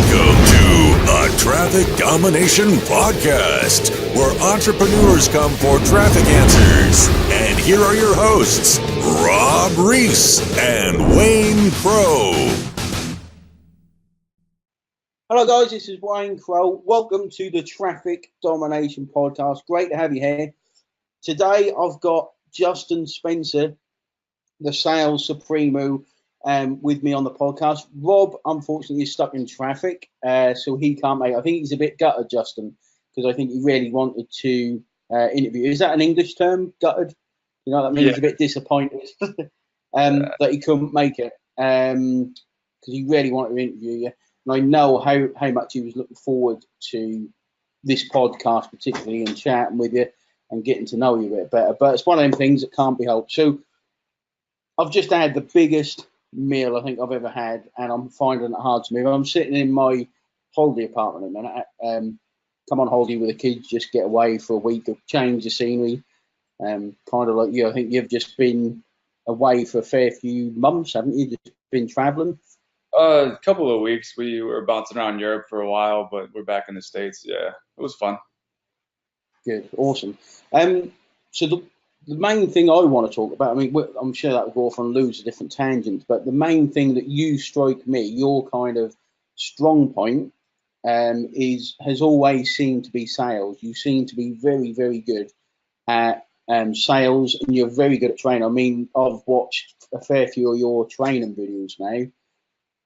Welcome to a Traffic Domination podcast, where entrepreneurs come for traffic answers. And here are your hosts, Rob Reese and Wayne Crowe. Hello guys, this is Wayne Crowe. Welcome to the Traffic Domination podcast. Great to have you here. Today I've got Justin Spencer, the Sales Supremo, with me on the podcast. Rob, unfortunately, is stuck in traffic, so he can't make it. I think he's a bit gutted, Justin, because I think he really wanted to interview. Is that an English term, gutted? You know, that means he's a bit disappointed that he couldn't make it, because he really wanted to interview you. And I know how much he was looking forward to this podcast, particularly in chatting with you and getting to know you a bit better. But it's one of them things that can't be helped. So I've just had the biggest meal I think I've ever had, and I'm finding it hard to move. I'm sitting in my holiday apartment at the minute. Come on holiday with the kids, just get away for a week of change the scenery. Kind of like you, I think you've just been away for a fair few months, haven't you? Just been traveling. A couple of weeks. We were bouncing around Europe for a while, but we're back in the States. Yeah, it was fun. Good, awesome. So the main thing I want to talk about, I mean, I'm sure that will go off on loads of different tangents, but the main thing that you strike me, your kind of strong point, has always seemed to be sales. You seem to be very, very good at sales, and you're very good at training. I mean, I've watched a fair few of your training videos now,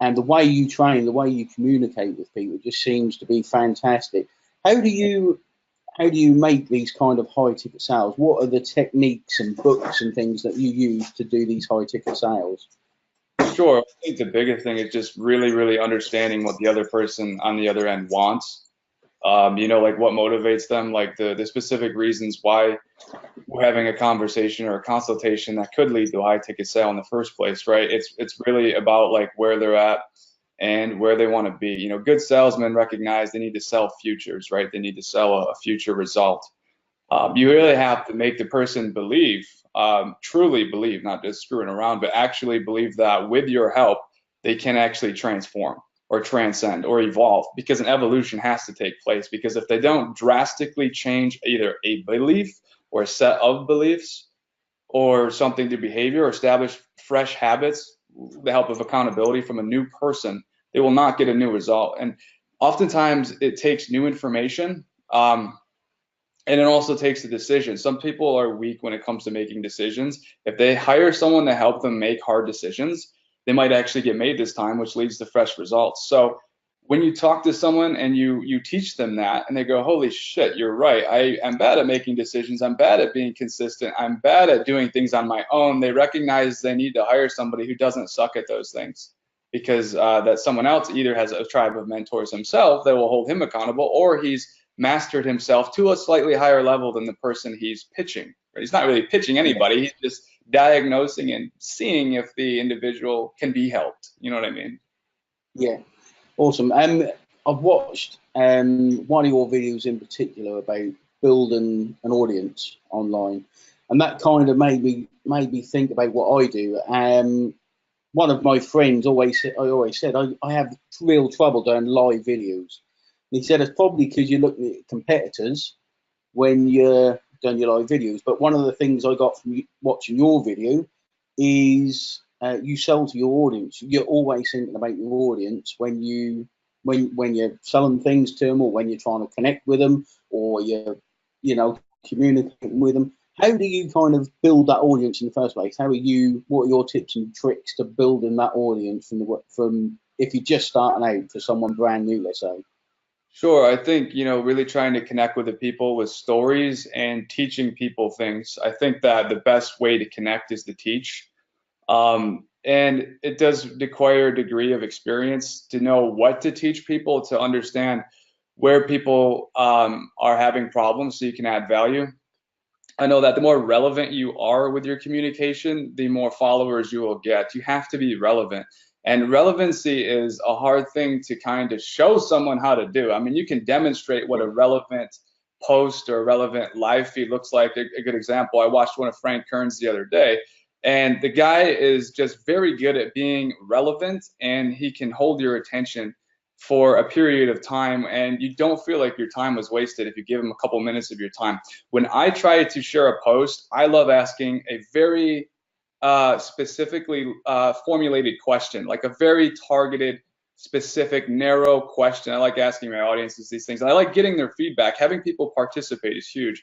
and the way you train, the way you communicate with people just seems to be fantastic. How do you make these kind of high ticket sales? What are the techniques and books and things that you use to do these high ticket sales? Sure. I think the biggest thing is just really, really understanding what the other person on the other end wants. Like what motivates them, like the specific reasons why we're having a conversation or a consultation that could lead to a high ticket sale in the first place, right? It's really about like where they're at and where they want to be. Good salesmen recognize they need to sell futures, right? They need to sell a future result. You really have to make the person believe, truly believe, not just screwing around, but actually believe that with your help, they can actually transform or transcend or evolve, because an evolution has to take place. Because if they don't drastically change either a belief or a set of beliefs or something to behavior or establish fresh habits, the help of accountability from a new person, they will not get a new result. And oftentimes it takes new information, and it also takes a decision. Some people are weak when it comes to making decisions. If they hire someone to help them make hard decisions, they might actually get made this time, which leads to fresh results. So when you talk to someone and you teach them that, and they go, holy shit, you're right. I am bad at making decisions. I'm bad at being consistent. I'm bad at doing things on my own. They recognize they need to hire somebody who doesn't suck at those things, because that someone else either has a tribe of mentors himself that will hold him accountable, or he's mastered himself to a slightly higher level than the person he's pitching. Right? He's not really pitching anybody. He's just diagnosing and seeing if the individual can be helped. You know what I mean? Yeah. Awesome. I've watched one of your videos in particular about building an audience online, and that kind of made me think about what I do. One of my friends always said I have real trouble doing live videos. And he said it's probably because you're looking at competitors when you're doing your live videos. But one of the things I got from watching your video is you sell to your audience. You're always thinking about your audience when you're selling things to them, or when you're trying to connect with them, or you're communicating with them. How do you kind of build that audience in the first place? What are your tips and tricks to building that audience from if you're just starting out to someone brand new, let's say? Sure. I think, really trying to connect with the people with stories and teaching people things. I think that the best way to connect is to teach. And it does require a degree of experience to know what to teach people, to understand where people are having problems so you can add value. I know that the more relevant you are with your communication, the more followers you will get. You have to be relevant. And relevancy is a hard thing to kind of show someone how to do. I mean, you can demonstrate what a relevant post or a relevant live feed looks like. A good example, I watched one of Frank Kern's the other day, and the guy is just very good at being relevant, and he can hold your attention for a period of time, and you don't feel like your time was wasted if you give them a couple minutes of your time. When I try to share a post, I love asking a very specifically formulated question, like a very targeted, specific, narrow question. I like asking my audiences these things, and I like getting their feedback. Having people participate is huge,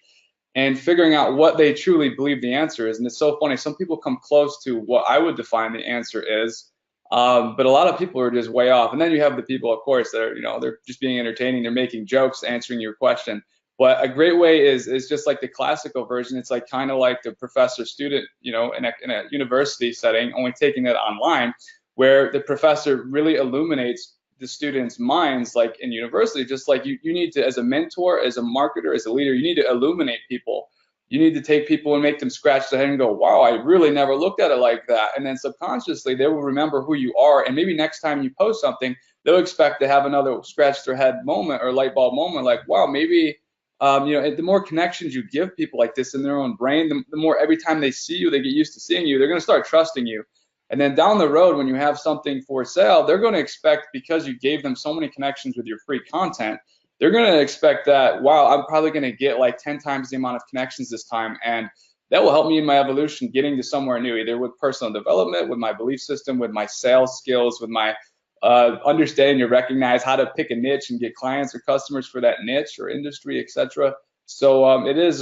and figuring out what they truly believe the answer is. And it's so funny, some people come close to what I would define the answer is, but a lot of people are just way off. And then you have the people, of course, that are, they're just being entertaining, they're making jokes, answering your question. But a great way is just like the classical version. It's like kind of like the professor student, in a university setting, only taking it online, where the professor really illuminates the students' minds, like in university. Just like you need to, as a mentor, as a marketer, as a leader, you need to illuminate people. You need to take people and make them scratch their head and go, wow, I really never looked at it like that. And then subconsciously, they will remember who you are. And maybe next time you post something, they'll expect to have another scratch their head moment or light bulb moment, like, wow, maybe, the more connections you give people like this in their own brain, the more every time they see you, they get used to seeing you, they're going to start trusting you. And then down the road, when you have something for sale, they're going to expect, because you gave them so many connections with your free content, they're going to expect that, wow, I'm probably going to get like 10 times the amount of connections this time. And that will help me in my evolution, getting to somewhere new, either with personal development, with my belief system, with my sales skills, with my understanding to recognize how to pick a niche and get clients or customers for that niche or industry, etc. So it's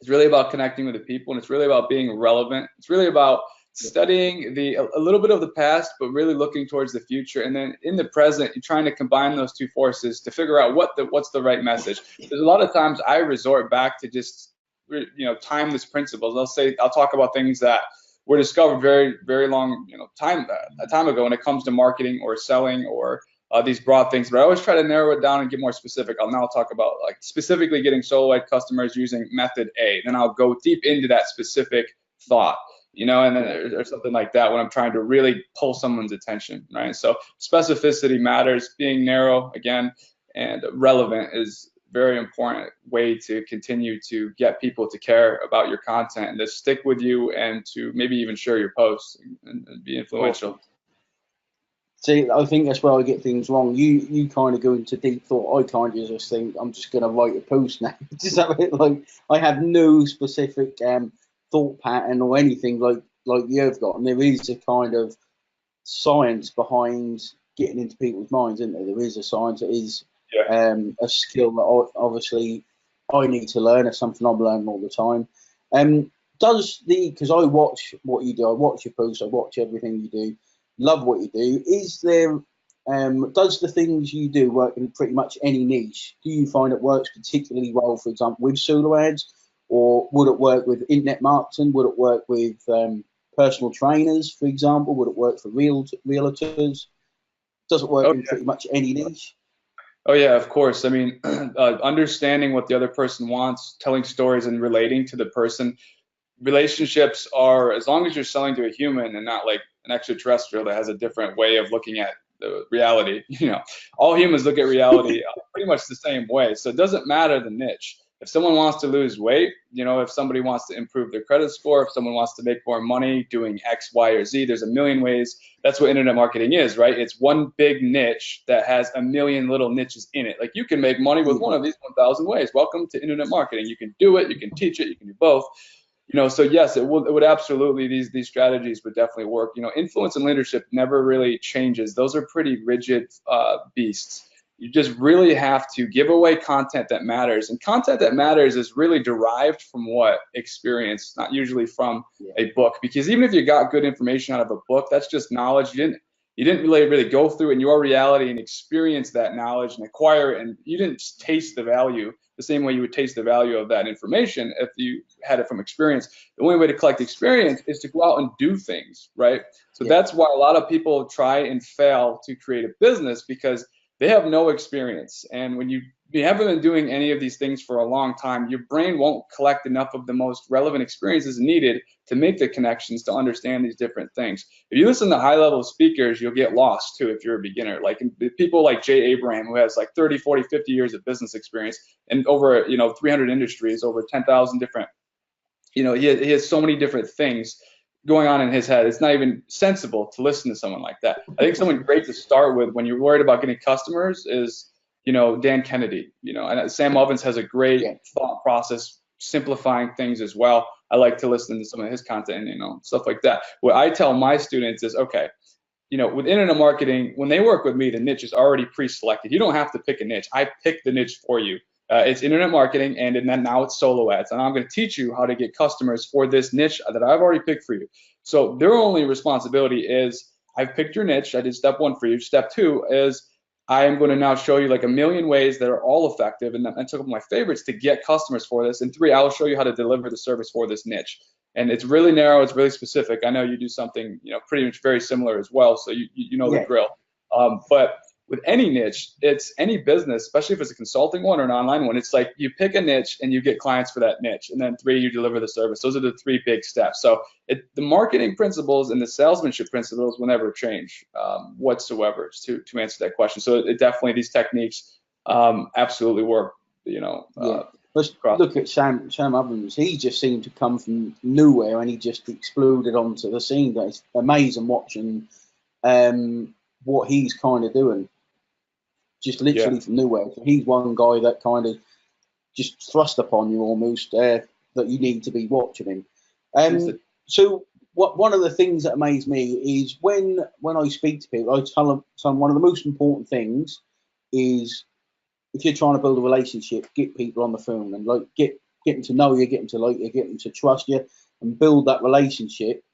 really about connecting with the people, and it's really about being relevant. It's really about studying a little bit of the past, but really looking towards the future. And then in the present, you're trying to combine those two forces to figure out what's the right message. There's a lot of times I resort back to just, timeless principles. I'll talk about things that were discovered very, very long, time ago when it comes to marketing or selling or these broad things. But I always try to narrow it down and get more specific. I'll now talk about like specifically getting solo-led customers using method A. Then I'll go deep into that specific thought, and then or something like that when I'm trying to really pull someone's attention, right? So specificity matters. Being narrow, again, and relevant is very important way to continue to get people to care about your content and to stick with you and to maybe even share your posts and be influential. See, I think that's where I get things wrong. You kind of go into deep thought. I kind of just think I'm just going to write a post now. Is that it? Like I have no specific thought pattern or anything like you've got, and there is a kind of science behind getting into people's minds, isn't there? There is a science. It is a skill that obviously I need to learn. It's something I'm learning all the time. Because I watch what you do, I watch your posts, I watch everything you do, love what you do. Is there does the things you do work in pretty much any niche? Do you find it works particularly well, for example, with solo ads, or would it work with internet marketing? Would it work with personal trainers, for example? Would it work for realtors? Does it work in pretty much any niche? Oh yeah, of course. I mean, understanding what the other person wants, telling stories and relating to the person. Relationships are, as long as you're selling to a human and not like an extraterrestrial that has a different way of looking at the reality, all humans look at reality pretty much the same way. So it doesn't matter the niche. If someone wants to lose weight, if somebody wants to improve their credit score, if someone wants to make more money doing X, Y, or Z, there's a million ways. That's what internet marketing is, right? It's one big niche that has a million little niches in it. Like you can make money with one of these 1,000 ways. Welcome to internet marketing. You can do it, you can teach it, you can do both. So yes, it would absolutely, these strategies would definitely work. Influence and leadership never really changes. Those are pretty rigid beasts. You just really have to give away content that matters. And content that matters is really derived from what? Experience, not usually from a book. Because even if you got good information out of a book, that's just knowledge. You didn't really go through in your reality and experience that knowledge and acquire it. And you didn't taste the value the same way you would taste the value of that information if you had it from experience. The only way to collect experience is to go out and do things, right? So that's why a lot of people try and fail to create a business, because they have no experience. And when you haven't been doing any of these things for a long time, your brain won't collect enough of the most relevant experiences needed to make the connections to understand these different things. If you listen to high-level speakers, you'll get lost too if you're a beginner. Like people like Jay Abraham, who has like 30, 40, 50 years of business experience and over 300 industries, over 10,000 different, he has so many different things. going on in his head. It's not even sensible to listen to someone like that. I think someone great to start with when you're worried about getting customers is, Dan Kennedy, and Sam Ovens has a great thought process, simplifying things as well. I like to listen to some of his content and, stuff like that. What I tell my students is, okay, with internet marketing, when they work with me, the niche is already pre-selected. You don't have to pick a niche. I pick the niche for you. It's internet marketing, and then now it's solo ads. And I'm going to teach you how to get customers for this niche that I've already picked for you. So their only responsibility is, I've picked your niche. I did step 1 for you. Step 2 is, I am going to now show you like a million ways that are all effective, and I took up my favorites to get customers for this. And 3, I will show you how to deliver the service for this niche. And it's really narrow. It's really specific. I know you do something, pretty much very similar as well. So you know the drill. But with any niche, it's any business, especially if it's a consulting one or an online one. It's like you pick a niche and you get clients for that niche. And then 3, you deliver the service. Those are the 3 big steps. So the marketing principles and the salesmanship principles will never change whatsoever, to answer that question. So it definitely, these techniques absolutely work, Let's look at Sam Ovens. He just seemed to come from nowhere and he just exploded onto the scene. It's amazing watching what he's kind of doing. Just literally from nowhere. He's one guy that kind of just thrust upon you almost, that you need to be watching him. So one of the things that amazed me is when I speak to people, I tell them one of the most important things is, if you're trying to build a relationship, get people on the phone and get them to know you, get them to like you, get them to trust you, and build that relationship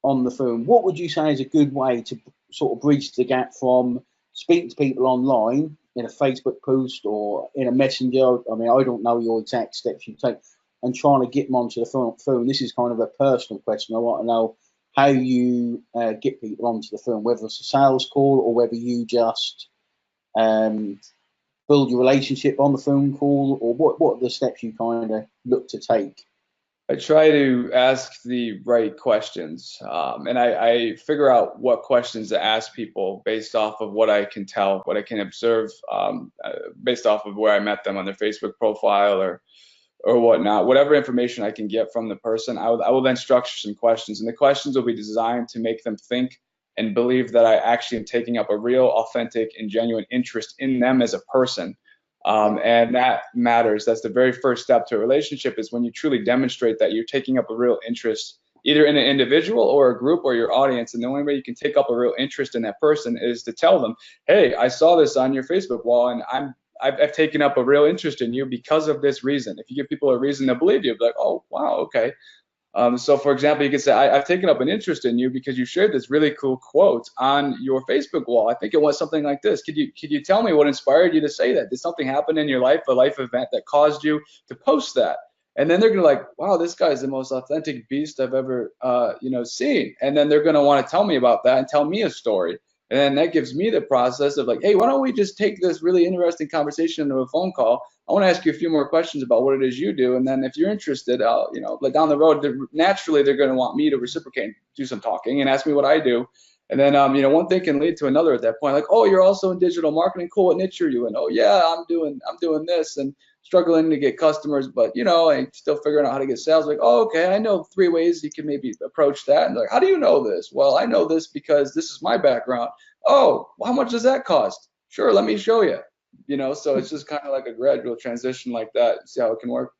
on the phone. What would you say is a good way to sort of bridge the gap from speaking to people online in a Facebook post or in a messenger? I mean, I don't know your exact steps you take, and trying to get them onto the phone. This is kind of a personal question. I want to know how you get people onto the phone, whether it's a sales call or whether you just build your relationship on the phone call, or what are the steps you kind of look to take? I try to ask the right questions, and I figure out what questions to ask people based off of what I can tell, what I can observe, based off of where I met them on their Facebook profile or whatnot. Whatever information I can get from the person, I will then structure some questions, and the questions will be designed to make them think and believe that I actually am taking up a real, authentic, and genuine interest in them as a person. And that matters. That's the very first step to a relationship, is when you truly demonstrate that you're taking up a real interest, either in an individual or a group or your audience. And the only way you can take up a real interest in that person is to tell them, hey, I saw this on your Facebook wall, and I've taken up a real interest in you because of this reason. If you give people a reason to believe you, like, oh, wow, okay. So, for example, you could say, I've taken up an interest in you because you shared this really cool quote on your Facebook wall. I think it was something like this. Could you tell me what inspired you to say that? Did something happen in your life, a life event that caused you to post that? And then they're going to like, wow, this guy's the most authentic beast I've ever, seen. And then they're going to want to tell me about that and tell me a story. And then that gives me the process of like, hey, why don't we just take this really interesting conversation into a phone call? I want to ask you a few more questions about what it is you do. And then if you're interested, like down the road, naturally, they're going to want me to reciprocate, do some talking and ask me what I do. And then, one thing can lead to another at that point. Like, oh, you're also in digital marketing. Cool. What niche are you in? Oh, yeah, I'm doing this and struggling to get customers, but, I'm still figuring out how to get sales. Like, oh, okay, I know 3 ways you can maybe approach that. And like, how do you know this? Well, I know this because this is my background. Oh, well, how much does that cost? Sure, let me show you. So it's just kind of like a gradual transition like that. See how it can work.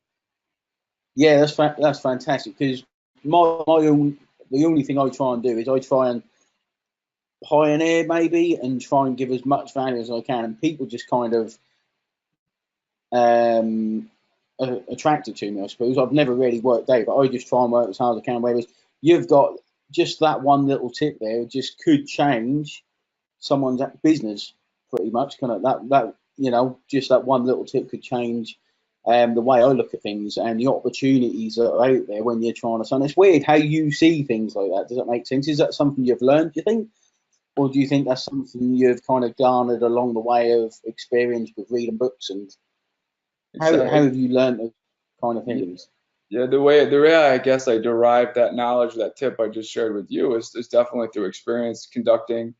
Yeah, that's fantastic, because the only thing I try and do is I try and pioneer maybe and try and give as much value as I can, and people just kind of attracted to me, I suppose. I've never really worked out, but I just try and work as hard as I can. Whereas you've got just that one little tip there, just could change someone's business pretty much. Kind of that just that one little tip could change the way I look at things and the opportunities that are out there when you're trying to sell. It's weird how you see things like that. Does that make sense? Is that something you've learned, do you think? Or do you think that's something you've kind of garnered along the way of experience with reading books? And how have you learned those kind of things? Yeah, the way I guess I derived that knowledge, that tip I just shared with you, is definitely through experience conducting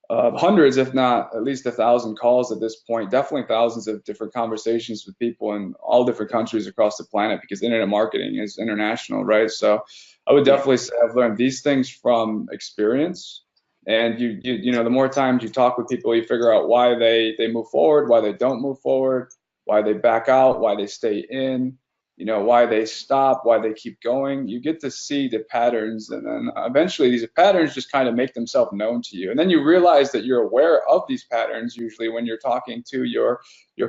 hundreds, if not at least 1,000 calls at this point, definitely thousands of different conversations with people in all different countries across the planet, because internet marketing is international, right? So I would definitely say I've learned these things from experience. And you know, the more times you talk with people, you figure out why they move forward, why they don't move forward, why they back out, why they stay in, you know, why they stop, why they keep going. You get to see the patterns, and then eventually these patterns just kind of make themselves known to you. And then you realize that you're aware of these patterns usually when you're talking to your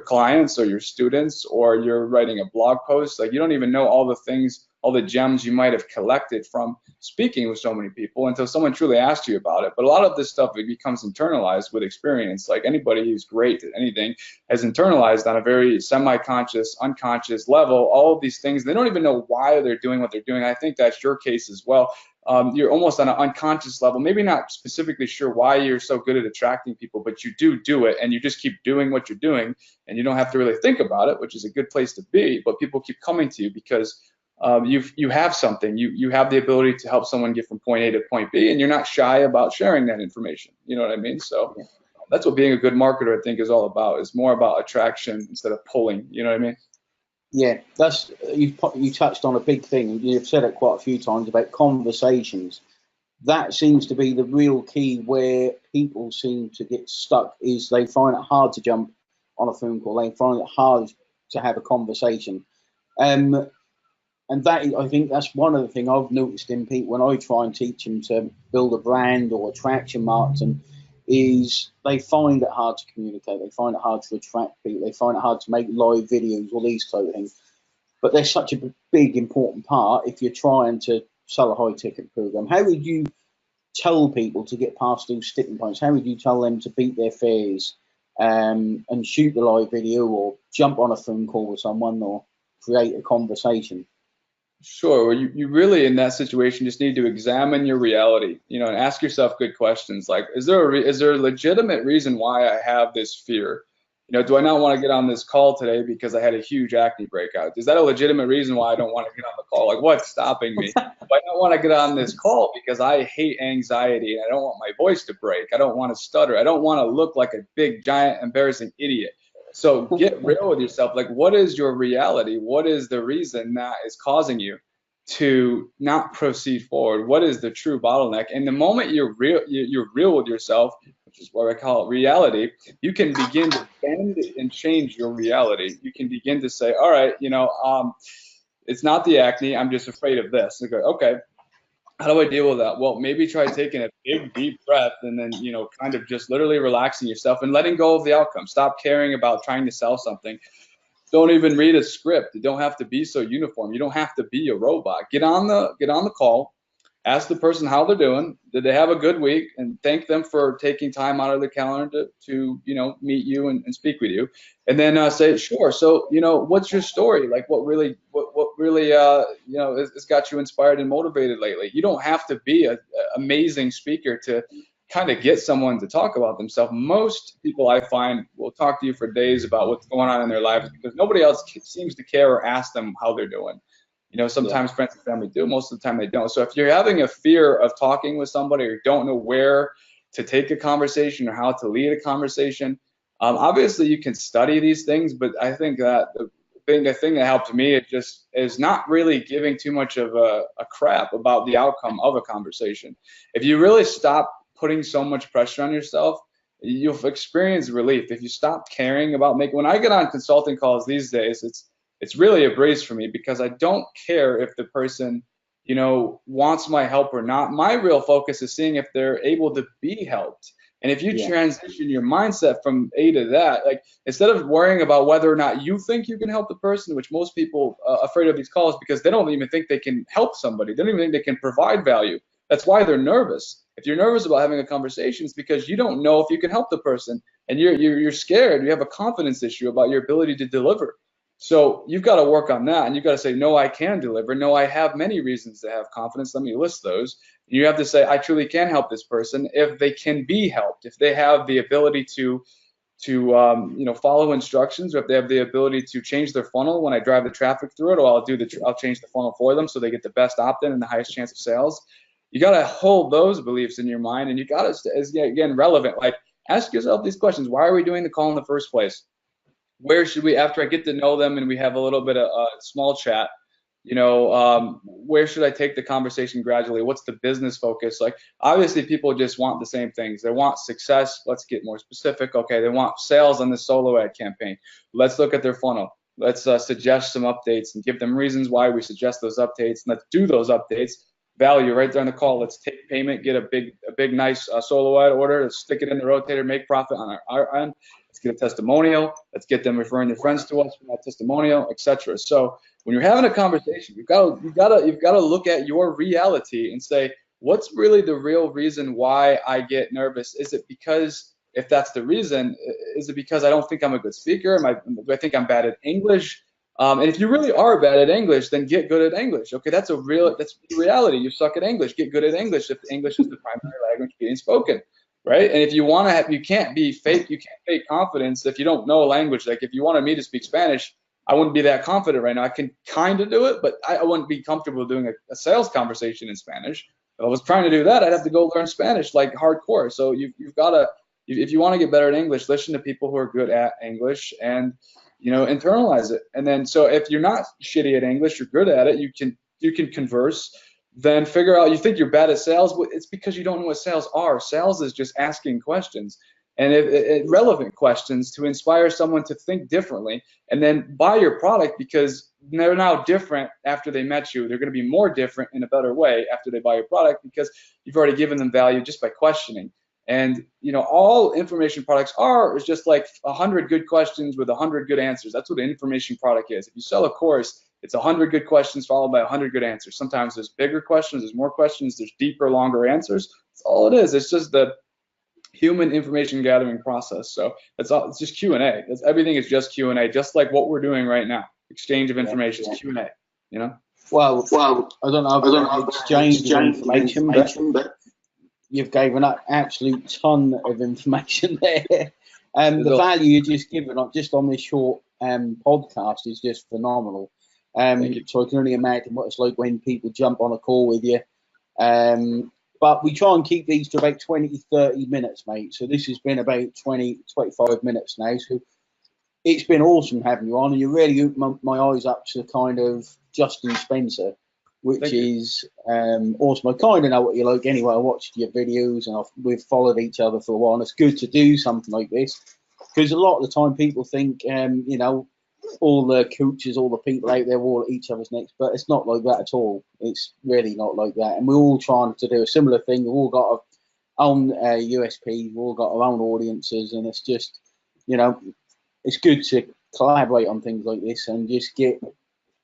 clients or your students, or you're writing a blog post. Like, you don't even know all the things, all the gems you might have collected from speaking with so many people until someone truly asks you about it. But a lot of this stuff, it becomes internalized with experience. Like, anybody who's great at anything has internalized on a very semi-conscious, unconscious level all of these things. They don't even know why they're doing what they're doing. I think that's your case as well. You're almost on an unconscious level, maybe not specifically sure why you're so good at attracting people, but you do it, and you just keep doing what you're doing, and you don't have to really think about it, which is a good place to be. But people keep coming to you because you have something. You have the ability to help someone get from point A to point B, and you're not shy about sharing that information. You know what I mean? So that's what being a good marketer, I think, is all about. It's more about attraction instead of pulling. You know what I mean? Yeah, that's you touched on a big thing. You've said it quite a few times about conversations. That seems to be the real key where people seem to get stuck. Is they find it hard to jump on a phone call. They find it hard to have a conversation. And that, I think that's one of the things I've noticed in people when I try and teach them to build a brand or attraction marketing, is they find it hard to communicate. They find it hard to attract people. They find it hard to make live videos, all these type of things. But they're such a big, important part if you're trying to sell a high-ticket program. How would you tell people to get past those sticking points? How would you tell them to beat their fears and shoot the live video, or jump on a phone call with someone, or create a conversation? Sure. Well, you really, in that situation, just need to examine your reality, you know, and ask yourself good questions. Like, is there a legitimate reason why I have this fear? You know, do I not want to get on this call today because I had a huge acne breakout? Is that a legitimate reason why I don't want to get on the call? Like, what's stopping me? Do I not want to get on this call because I hate anxiety and I don't want my voice to break? I don't want to stutter. I don't want to look like a big, giant, embarrassing idiot. So get real with yourself. Like, what is your reality? What is the reason that is causing you to not proceed forward? What is the true bottleneck? And the moment you're real with yourself, which is what I call it reality, you can begin to bend and change your reality. You can begin to say, all right, you know, it's not the acne. I'm just afraid of this. Okay. How do I deal with that? Well, maybe try taking a big, deep breath, and then, you know, kind of just literally relaxing yourself and letting go of the outcome. Stop caring about trying to sell something. Don't even read a script. You don't have to be so uniform. You don't have to be a robot. Get on the call. Ask the person how they're doing. Did they have a good week? And thank them for taking time out of their calendar to you know, meet you and speak with you. And then say, sure. So, you know, what's your story? Like, what really you know, has got you inspired and motivated lately? You don't have to be an amazing speaker to kind of get someone to talk about themselves. Most people, I find, will talk to you for days about what's going on in their lives because nobody else seems to care or ask them how they're doing. You know, sometimes friends and family do, most of the time they don't. So if you're having a fear of talking with somebody, or don't know where to take a conversation or how to lead a conversation, obviously you can study these things, but I think that the thing that helped me is not really giving too much of a crap about the outcome of a conversation. If you really stop putting so much pressure on yourself, you'll experience relief. If you stop caring about when I get on consulting calls these days, it's really a breeze for me because I don't care if the person, you know, wants my help or not. My real focus is seeing if they're able to be helped. And if you transition your mindset from A to that, like, instead of worrying about whether or not you think you can help the person, which most people are afraid of these calls because they don't even think they can help somebody. They don't even think they can provide value. That's why they're nervous. If you're nervous about having a conversation, it's because you don't know if you can help the person, and you're scared. You have a confidence issue about your ability to deliver. So you've got to work on that, and you've got to say, no, I can deliver. No, I have many reasons to have confidence. Let me list those. You have to say, I truly can help this person if they can be helped, if they have the ability to you know, follow instructions, or if they have the ability to change their funnel when I drive the traffic through it, or I'll change the funnel for them so they get the best opt-in and the highest chance of sales. You got to hold those beliefs in your mind, and you got to, again, relevant. Like, ask yourself these questions. Why are we doing the call in the first place? Where should we, after I get to know them and we have a little bit of a small chat, You know, where should I take the conversation gradually? What's the business focus? Like, obviously, people just want the same things. They want success. Let's get more specific. Okay, they want sales on the solo ad campaign. Let's look at their funnel. Let's suggest some updates and give them reasons why we suggest those updates. And let's do those updates. Value right there on the call. Let's take payment, get a big, nice solo ad order. Let's stick it in the rotator, make profit on our end. Let's get a testimonial. Let's get them referring their friends to us for that testimonial, etc. So when you're having a conversation, you've got to look at your reality and say, what's really the real reason why I get nervous? Is it because, if that's the reason, is it because I don't think I'm a good speaker? Do I think I'm bad at English? And if you really are bad at English, then get good at English. Okay, that's the reality. You suck at English. Get good at English if English is the primary language being spoken, right? And if you want to have, you can't fake confidence if you don't know a language. Like, if you wanted me to speak Spanish, I wouldn't be that confident right now. I can kind of do it, but I wouldn't be comfortable doing a sales conversation in Spanish. If I was trying to do that, I'd have to go learn Spanish like hardcore. So you've got to, if you want to get better at English, listen to people who are good at English and, you know, internalize it. And then, so if you're not shitty at English, you're good at it, you can converse, then figure out, you think you're bad at sales, it's because you don't know what sales are. Sales is just asking questions, and relevant questions to inspire someone to think differently and then buy your product, because they're now different after they met you. They're going to be more different in a better way after they buy your product, because you've already given them value just by questioning. And, you know, all information products is just like 100 good questions with 100 good answers. That's what an information product is. If you sell a course, it's 100 good questions followed by 100 good answers. Sometimes there's bigger questions, there's more questions, there's deeper, longer answers. That's all it is. It's just the human information gathering process. So it's just Q&A. Everything is just Q&A, just like what we're doing right now. Exchange of information, Q&A, you know? Well, I don't know about exchange of information, but you've given an absolute ton of information there. The value you're just giving, just on this short podcast, is just phenomenal. So I can only imagine what it's like when people jump on a call with you. But we try and keep these to about 20, 30 minutes, mate. So this has been about 20, 25 minutes now. So it's been awesome having you on. And you really opened my eyes up to kind of Justin Spencer, which is awesome. I kind of know what you're like anyway. I watched your videos and we've followed each other for a while. And it's good to do something like this, because a lot of the time people think, you know, all the coaches, all the people out there, we're all at each other's necks, but it's not like that at all. It's really not like that. And we're all trying to do a similar thing. We've all got our own USP, we've all got our own audiences, and it's just, you know, it's good to collaborate on things like this and just get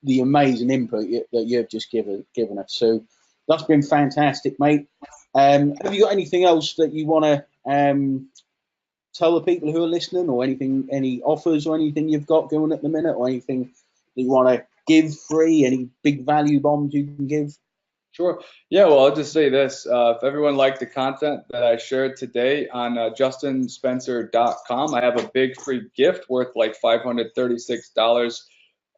the amazing input that you've just given us. So that's been fantastic, mate. Have you got anything else that you want to tell the people who are listening, or anything, any offers or anything you've got going at the minute, or anything that you want to give free, any big value bombs you can give? Sure. Yeah, well, I'll just say this. If everyone liked the content that I shared today on justinspencer.com, I have a big free gift worth like $536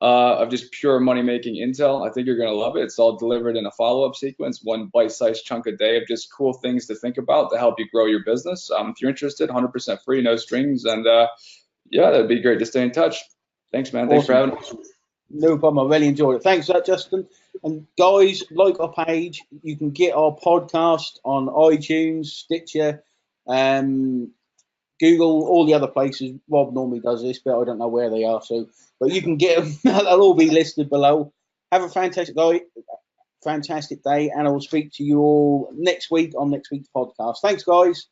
of just pure money-making intel. I think you're going to love it. It's all delivered in a follow-up sequence, one bite-sized chunk a day of just cool things to think about to help you grow your business. If you're interested, 100% free, no strings. And yeah, that'd be great to stay in touch. Thanks, man. Thanks for having me. No problem. I really enjoyed it. Thanks for that, Justin. And guys, like our page. You can get our podcast on iTunes, Stitcher, Google, all the other places. Rob normally does this, but I don't know where they are. So, but you can get them. They'll all be listed below. Have a fantastic day, and I will speak to you all next week on next week's podcast. Thanks, guys.